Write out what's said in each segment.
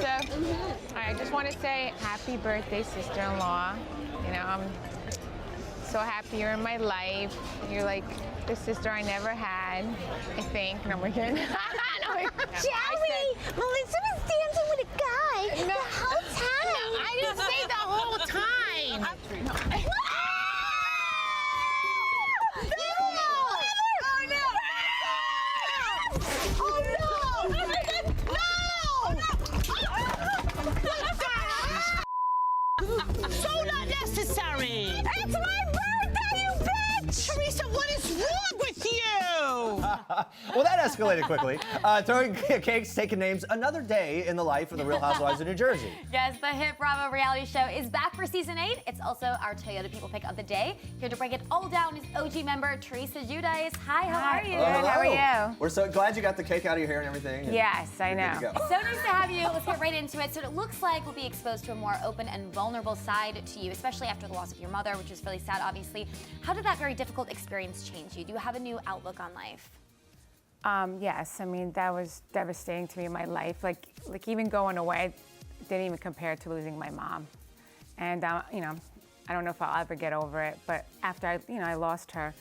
I just want to say happy birthday, sister-in-law. You know, I'm so happy you're in my life. You're like the sister I never had, I think. No, we're kidding. Joey, Melissa was dancing with a guy the whole time. No, I didn't say the whole time. So not necessary! It's my birthday, you bitch! Teresa, what is wrong with you? Well, that escalated quickly. Throwing cakes, taking names, another day in the life of the Real Housewives of New Jersey. Yes, the hit Bravo reality show is back for season 8. It's also our Toyota People Pick of the Day. Here to break it all down is OG member Teresa Giudice. Hi, how are you? Good, how are you? We're so glad you got the cake out of your hair and everything. And Yes, I you're know. good to go. So nice to have you. Let's get right into it. So it looks like we'll be exposed to a more open and vulnerable side to you, especially after the loss of your mother, which is really sad, obviously. How did that very difficult experience change you? Do you have a new outlook on life? Yes, I mean, that was devastating to me in my life. Like even going away didn't even compare to losing my mom. And, you know, I don't know if I'll ever get over it, but after I lost her,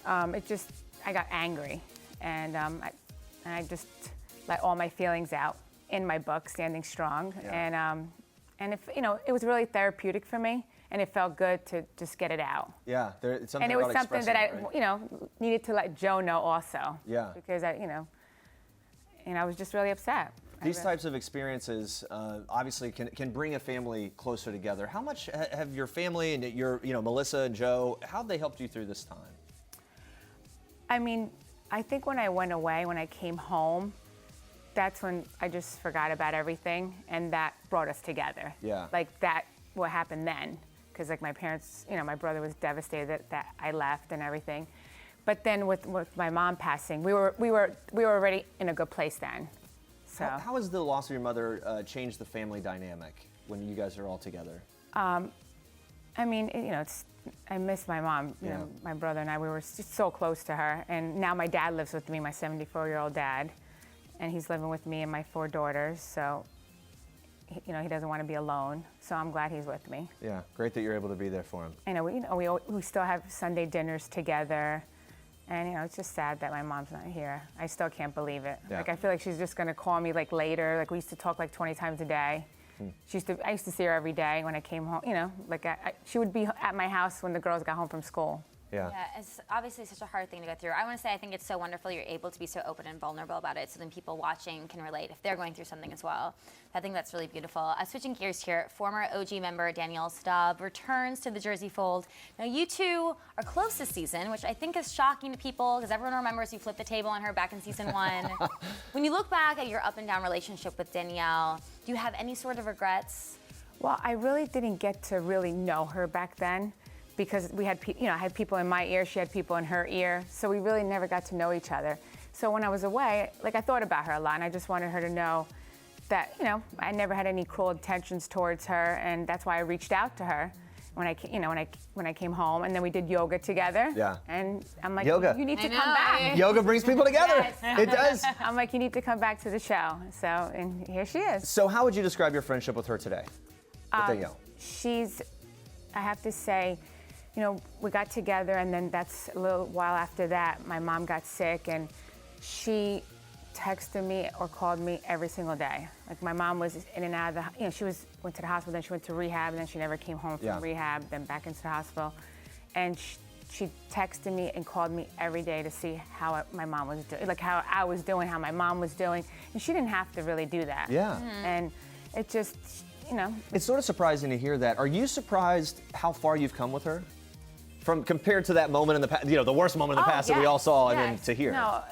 I got angry. And I just let all my feelings out in my book, Standing Strong. Yeah. And if, it was really therapeutic for me, and it felt good to just get it out. Yeah, it's something And it was about something that I, expressing it, right? needed to let Joe know also. Yeah. Because I was just really upset. These types of experiences obviously can bring a family closer together. How much have your family and Melissa and Joe, how have they helped you through this time? I mean, I think when I went away, when I came home, that's when I just forgot about everything, and that brought us together. Yeah. Like what happened then. Because like my parents, my brother was devastated that I left and everything. But then with my mom passing, we were already in a good place then. So How has the loss of your mother changed the family dynamic when you guys are all together? I mean, I miss my mom. You know, my brother and I, we were just so close to her. And now my dad lives with me, my 74-year-old dad, and he's living with me and my 4 daughters. So he doesn't want to be alone, so I'm glad he's with me. Yeah, great that you're able to be there for him. I know, we still have Sunday dinners together, and it's just sad that my mom's not here. I still can't believe it. Yeah. Like I feel like she's just gonna call me like later. Like we used to talk like 20 times a day. I used to see her every day when I came home. She would be at my house when the girls got home from school. Yeah. Yeah, it's obviously such a hard thing to go through. I want to say I think it's so wonderful you're able to be so open and vulnerable about it, so then people watching can relate if they're going through something as well. I think that's really beautiful. Switching gears here, former OG member Danielle Staub returns to the Jersey fold. Now you two are close this season, which I think is shocking to people because everyone remembers you flipped the table on her back in season 1. When you look back at your up and down relationship with Danielle, do you have any sort of regrets? Well, I really didn't get to really know her back then, because we had, I had people in my ear, she had people in her ear, so we really never got to know each other. So when I was away, I thought about her a lot, and I just wanted her to know that, I never had any cruel intentions towards her, and that's why I reached out to her when I came home, and then we did yoga together. Yeah. And I'm like, Yoga. you need to come back. Yoga brings people together. Yes. It does. I'm like, you need to come back to the show. So, and here she is. So how would you describe your friendship with her today? With Danielle? I have to say, we got together, and then that's a little while after that, my mom got sick, and she texted me or called me every single day. Like my mom was in and out of the, she went to the hospital, then she went to rehab, and then she never came home from rehab, then back into the hospital. And she texted me and called me every day to see how my mom was doing, like how I was doing, how my mom was doing. And she didn't have to really do that. Yeah. And it just, It's sort of surprising to hear that. Are you surprised how far you've come with her? Compared to that moment in the past, the worst moment in the past that we all saw, and then to hear. No,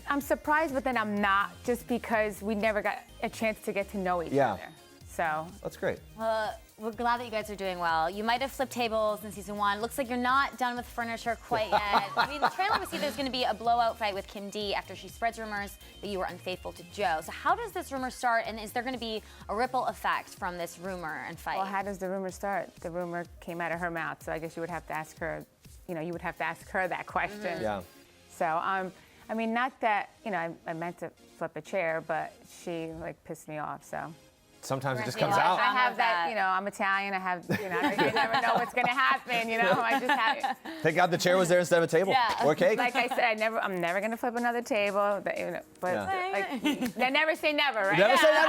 I'm surprised, but then I'm not, just because we never got a chance to get to know each other. So that's great. We're glad that you guys are doing well. You might have flipped tables in season 1. Looks like you're not done with furniture quite yet. I mean, the trailer we see there's going to be a blowout fight with Kim D after she spreads rumors that you were unfaithful to Joe. So how does this rumor start, and is there going to be a ripple effect from this rumor and fight? Well, how does the rumor start? The rumor came out of her mouth, so I guess you would have to ask her, you would have to ask her that question. Yeah. So, I I mean, not that, you know, I meant to flip a chair, but she like pissed me off, so. Sometimes it just Yeah. comes out. I have that, you know, I'm Italian, I have, you know, you never know what's gonna happen, you know, I just have. Thank God the chair was there instead of a table Yeah. or cake. Like I said, I'm never gonna flip another table, but Yeah. like, they never say never, right? Never say never.